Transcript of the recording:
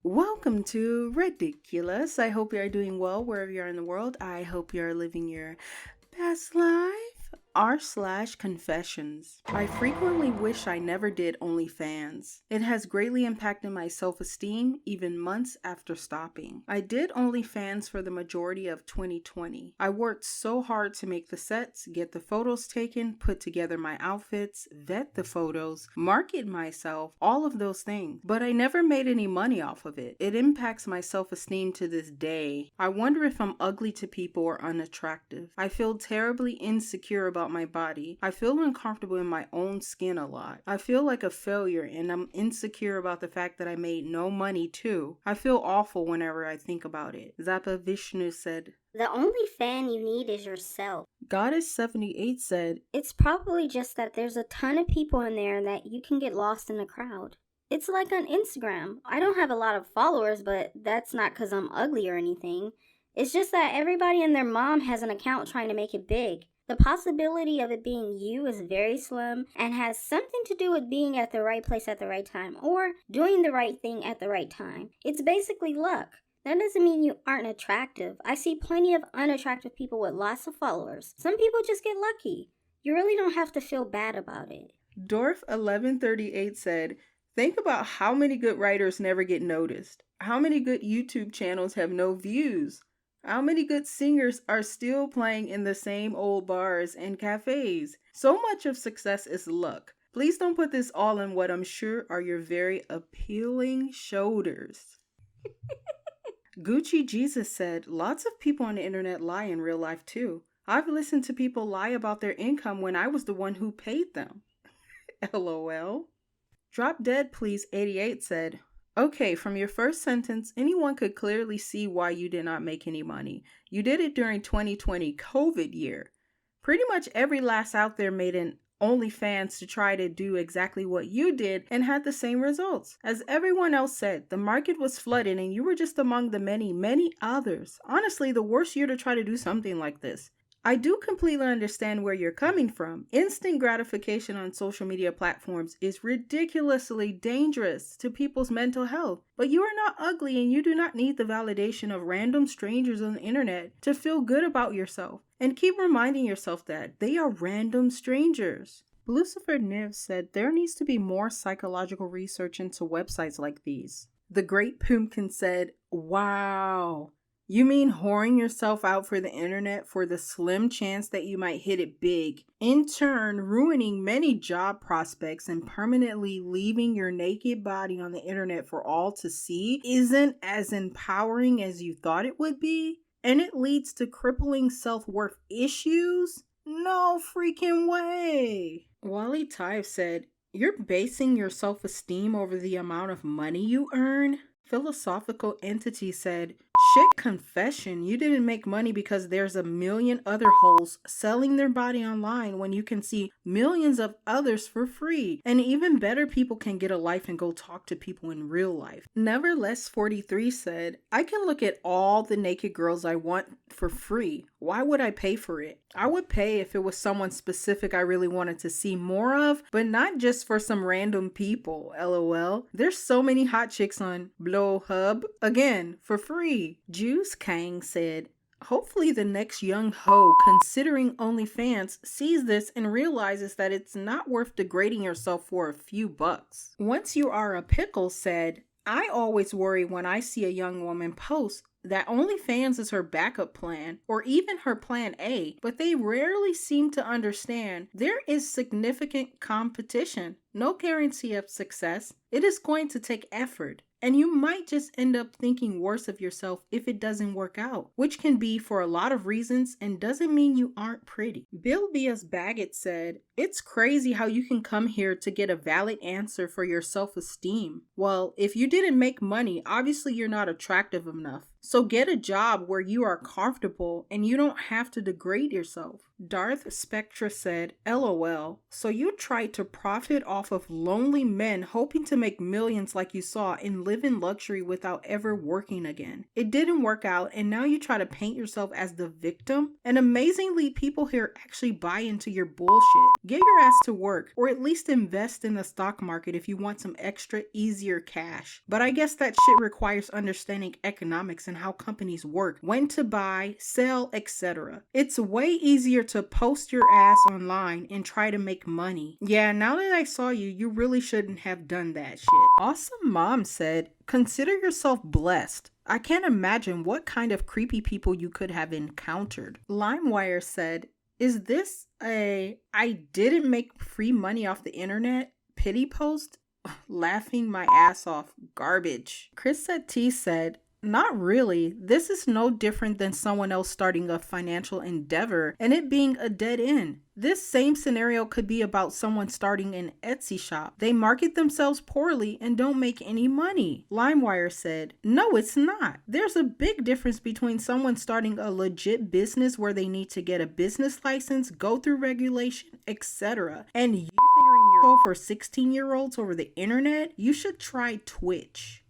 Welcome to Ridiculous. I hope you are doing well wherever you are in the world. I hope you are living your best life. r/confessions. I frequently wish I never did OnlyFans. It has greatly impacted my self-esteem even months after stopping. I did OnlyFans for the majority of 2020. I worked so hard to make the sets, get the photos taken, put together my outfits, vet the photos, market myself, all of those things. But I never made any money off of it. It impacts my self-esteem to this day. I wonder if I'm ugly to people or unattractive. I feel terribly insecure about my body. I feel uncomfortable in my own skin a lot. I feel like a failure and I'm insecure about the fact that I made no money too. I feel awful whenever I think about it. Zappa Vishnu said, The only fan you need is yourself. Goddess78 said, It's probably just that there's a ton of people in there that you can get lost in the crowd. It's like on Instagram. I don't have a lot of followers, but that's not because I'm ugly or anything. It's just that everybody and their mom has an account trying to make it big. The possibility of it being you is very slim and has something to do with being at the right place at the right time or doing the right thing at the right time. It's basically luck. That doesn't mean you aren't attractive. I see plenty of unattractive people with lots of followers. Some people just get lucky. You really don't have to feel bad about it. Dorf1138 said, think about how many good writers never get noticed. How many good YouTube channels have no views? How many good singers are still playing in the same old bars and cafes? So much of success is luck. Please don't put this all on what I'm sure are your very appealing shoulders. Gucci Jesus said, lots of people on the internet lie in real life too. I've listened to people lie about their income when I was the one who paid them. LOL. Drop Dead Please 88 said, okay, from your first sentence, anyone could clearly see why you did not make any money. You did it during 2020 COVID year. Pretty much every lass out there made an OnlyFans to try to do exactly what you did and had the same results. As everyone else said, the market was flooded and you were just among the many others. Honestly, the worst year to try to do something like this. I do completely understand where you're coming from. Instant gratification on social media platforms is ridiculously dangerous to people's mental health. But you are not ugly and you do not need the validation of random strangers on the internet to feel good about yourself. And keep reminding yourself that they are random strangers. Lucifer Niv said there needs to be more psychological research into websites like these. The Great Pumpkin said, wow. You mean whoring yourself out for the internet for the slim chance that you might hit it big, in turn ruining many job prospects and permanently leaving your naked body on the internet for all to see isn't as empowering as you thought it would be? And it leads to crippling self-worth issues? No freaking way! Wally Tive said, you're basing your self-esteem over the amount of money you earn? Philosophical Entity said, shit confession, you didn't make money because there's a million other hoes selling their body online when you can see millions of others for free. And even better people can get a life and go talk to people in real life. Neverless43 said, I can look at all the naked girls I want for free. Why would I pay for it? I would pay if it was someone specific I really wanted to see more of, but not just for some random people, LOL. There's so many hot chicks on Blowhub, again, for free. Juice Kang said, hopefully the next young hoe considering OnlyFans sees this and realizes that it's not worth degrading yourself for a few bucks. Once You Are a Pickle said, I always worry when I see a young woman post that OnlyFans is her backup plan or even her plan A, but they rarely seem to understand there is significant competition. No guarantee of success. It is going to take effort. And you might just end up thinking worse of yourself if it doesn't work out, which can be for a lot of reasons and doesn't mean you aren't pretty. Bill B.S. Baggett said, it's crazy how you can come here to get a valid answer for your self-esteem. Well, if you didn't make money, obviously you're not attractive enough. So get a job where you are comfortable and you don't have to degrade yourself. Darth Spectra said, LOL, so you tried to profit off of lonely men hoping to make millions like you saw and live in luxury without ever working again. It didn't work out and now you try to paint yourself as the victim? And amazingly, people here actually buy into your bullshit. Get your ass to work, or at least invest in the stock market if you want some extra easier cash. But I guess that shit requires understanding economics and how companies work, when to buy, sell, etc. It's way easier to post your ass online and try to make money. Yeah, now that I saw you, you really shouldn't have done that shit. Awesome Mom said, consider yourself blessed. I can't imagine what kind of creepy people you could have encountered. LimeWire said, is this a I didn't make free money off the internet pity post? Laughing my ass off. Garbage. Chris T said, not really. This is no different than someone else starting a financial endeavor and it being a dead end. This same scenario could be about someone starting an Etsy shop. They market themselves poorly and don't make any money. LimeWire said, no, it's not. There's a big difference between someone starting a legit business where they need to get a business license, go through regulation, etc. and you figuring your for 16-year-olds over the internet. You should try Twitch.